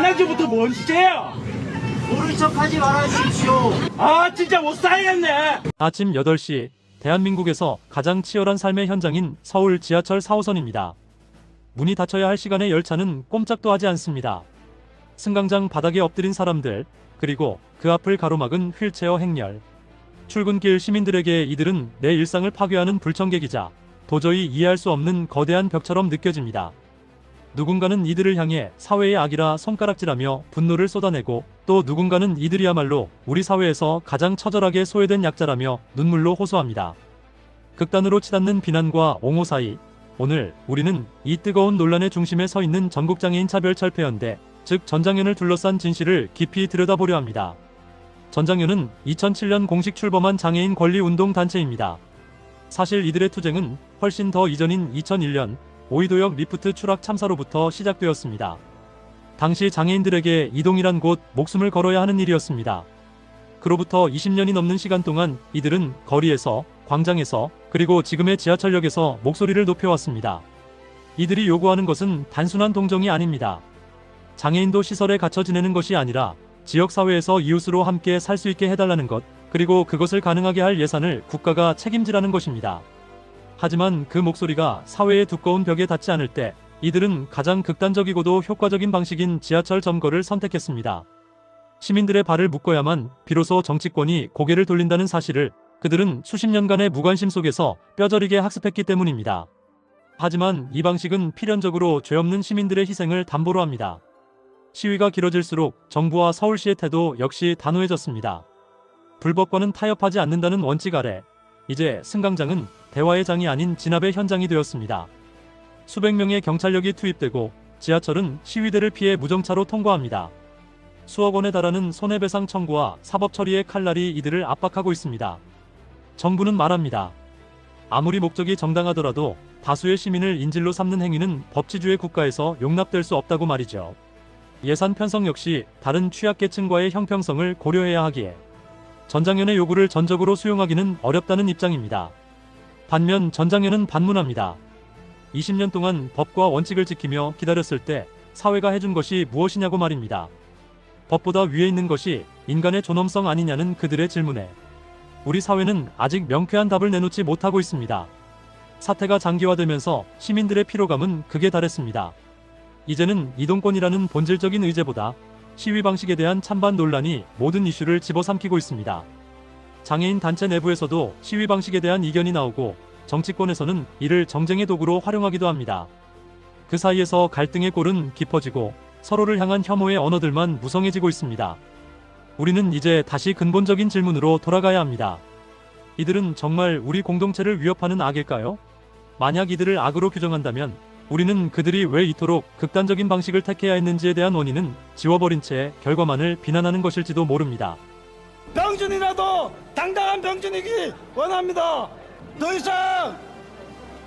지난주부터 뭔 짓이에요? 모른 척하지 말아주십시오. 아 진짜 못 살겠네. 아침 8시 대한민국에서 가장 치열한 삶의 현장인 서울 지하철 4호선입니다. 문이 닫혀야 할 시간에 열차는 꼼짝도 하지 않습니다. 승강장 바닥에 엎드린 사람들, 그리고 그 앞을 가로막은 휠체어 행렬. 출근길 시민들에게 이들은 내 일상을 파괴하는 불청객이자 도저히 이해할 수 없는 거대한 벽처럼 느껴집니다. 누군가는 이들을 향해 사회의 악이라 손가락질하며 분노를 쏟아내고, 또 누군가는 이들이야말로 우리 사회에서 가장 처절하게 소외된 약자라며 눈물로 호소합니다. 극단으로 치닫는 비난과 옹호 사이, 오늘 우리는 이 뜨거운 논란의 중심에 서 있는 전국장애인 차별철폐연대, 즉 전장연을 둘러싼 진실을 깊이 들여다보려 합니다. 전장연은 2007년 공식 출범한 장애인 권리운동단체입니다. 사실 이들의 투쟁은 훨씬 더 이전인 2001년 오이도역 리프트 추락 참사로부터 시작되었습니다. 당시 장애인들에게 이동이란 곳 목숨을 걸어야 하는 일이었습니다. 그로부터 20년이 넘는 시간 동안 이들은 거리에서, 광장에서, 그리고 지금의 지하철역에서 목소리를 높여왔습니다. 이들이 요구하는 것은 단순한 동정이 아닙니다. 장애인도 시설에 갇혀 지내는 것이 아니라 지역사회에서 이웃으로 함께 살 수 있게 해달라는 것, 그리고 그것을 가능하게 할 예산을 국가가 책임지라는 것입니다. 하지만 그 목소리가 사회의 두꺼운 벽에 닿지 않을 때 이들은 가장 극단적이고도 효과적인 방식인 지하철 점거를 선택했습니다. 시민들의 발을 묶어야만 비로소 정치권이 고개를 돌린다는 사실을 그들은 수십 년간의 무관심 속에서 뼈저리게 학습했기 때문입니다. 하지만 이 방식은 필연적으로 죄 없는 시민들의 희생을 담보로 합니다. 시위가 길어질수록 정부와 서울시의 태도 역시 단호해졌습니다. 불법과는 타협하지 않는다는 원칙 아래 이제 승강장은 대화의 장이 아닌 진압의 현장이 되었습니다. 수백 명의 경찰력이 투입되고 지하철은 시위대를 피해 무정차로 통과합니다. 수억 원에 달하는 손해배상 청구와 사법 처리의 칼날이 이들을 압박하고 있습니다. 정부는 말합니다. 아무리 목적이 정당하더라도 다수의 시민을 인질로 삼는 행위는 법치주의 국가에서 용납될 수 없다고 말이죠. 예산 편성 역시 다른 취약계층과의 형평성을 고려해야 하기에 전장연의 요구를 전적으로 수용하기는 어렵다는 입장입니다. 반면 전장연은 반문합니다. 20년 동안 법과 원칙을 지키며 기다렸을 때 사회가 해준 것이 무엇이냐고 말입니다. 법보다 위에 있는 것이 인간의 존엄성 아니냐는 그들의 질문에 우리 사회는 아직 명쾌한 답을 내놓지 못하고 있습니다. 사태가 장기화되면서 시민들의 피로감은 극에 달했습니다. 이제는 이동권이라는 본질적인 의제보다 시위 방식에 대한 찬반 논란이 모든 이슈를 집어삼키고 있습니다. 장애인 단체 내부에서도 시위 방식에 대한 이견이 나오고 정치권에서는 이를 정쟁의 도구로 활용하기도 합니다. 그 사이에서 갈등의 골은 깊어지고 서로를 향한 혐오의 언어들만 무성해지고 있습니다. 우리는 이제 다시 근본적인 질문으로 돌아가야 합니다. 이들은 정말 우리 공동체를 위협하는 악일까요? 만약 이들을 악으로 규정한다면 우리는 그들이 왜 이토록 극단적인 방식을 택해야 했는지에 대한 원인은 지워버린 채 결과만을 비난하는 것일지도 모릅니다. 병준이라도 당당한 병준이기 원합니다. 더 이상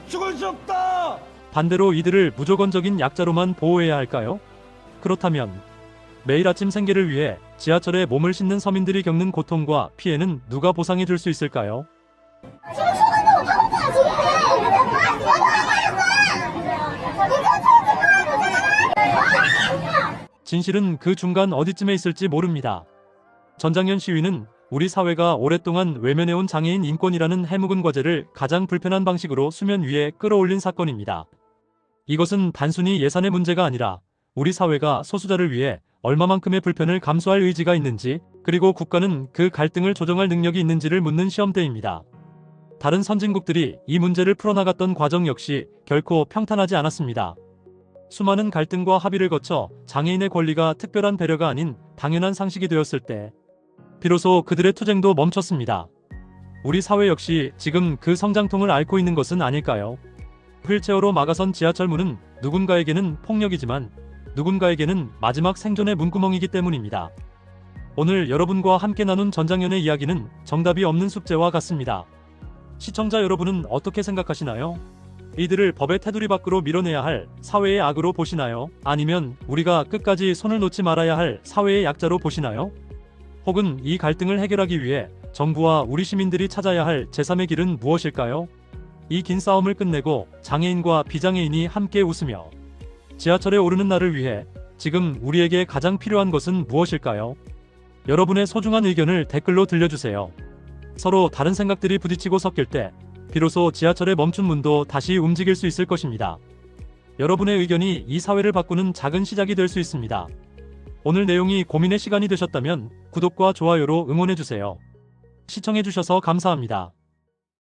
죽을 수 없다. 반대로 이들을 무조건적인 약자로만 보호해야 할까요? 그렇다면 매일 아침 생계를 위해 지하철에 몸을 싣는 서민들이 겪는 고통과 피해는 누가 보상해 줄 수 있을까요? 진실은 그 중간 어디쯤에 있을지 모릅니다. 전장연 시위는 우리 사회가 오랫동안 외면해온 장애인 인권이라는 해묵은 과제를 가장 불편한 방식으로 수면 위에 끌어올린 사건입니다. 이것은 단순히 예산의 문제가 아니라 우리 사회가 소수자를 위해 얼마만큼의 불편을 감수할 의지가 있는지, 그리고 국가는 그 갈등을 조정할 능력이 있는지를 묻는 시험대입니다. 다른 선진국들이 이 문제를 풀어나갔던 과정 역시 결코 평탄하지 않았습니다. 수많은 갈등과 합의를 거쳐 장애인의 권리가 특별한 배려가 아닌 당연한 상식이 되었을 때 비로소 그들의 투쟁도 멈췄습니다. 우리 사회 역시 지금 그 성장통을 앓고 있는 것은 아닐까요? 휠체어로 막아선 지하철 문은 누군가에게는 폭력이지만 누군가에게는 마지막 생존의 문구멍이기 때문입니다. 오늘 여러분과 함께 나눈 전장연의 이야기는 정답이 없는 숙제와 같습니다. 시청자 여러분은 어떻게 생각하시나요? 이들을 법의 테두리 밖으로 밀어내야 할 사회의 악으로 보시나요? 아니면 우리가 끝까지 손을 놓지 말아야 할 사회의 약자로 보시나요? 혹은 이 갈등을 해결하기 위해 정부와 우리 시민들이 찾아야 할 제3의 길은 무엇일까요? 이 긴 싸움을 끝내고 장애인과 비장애인이 함께 웃으며 지하철에 오르는 날을 위해 지금 우리에게 가장 필요한 것은 무엇일까요? 여러분의 소중한 의견을 댓글로 들려주세요. 서로 다른 생각들이 부딪히고 섞일 때 비로소 지하철의 멈춘 문도 다시 움직일 수 있을 것입니다. 여러분의 의견이 이 사회를 바꾸는 작은 시작이 될 수 있습니다. 오늘 내용이 고민의 시간이 되셨다면 구독과 좋아요로 응원해주세요. 시청해주셔서 감사합니다.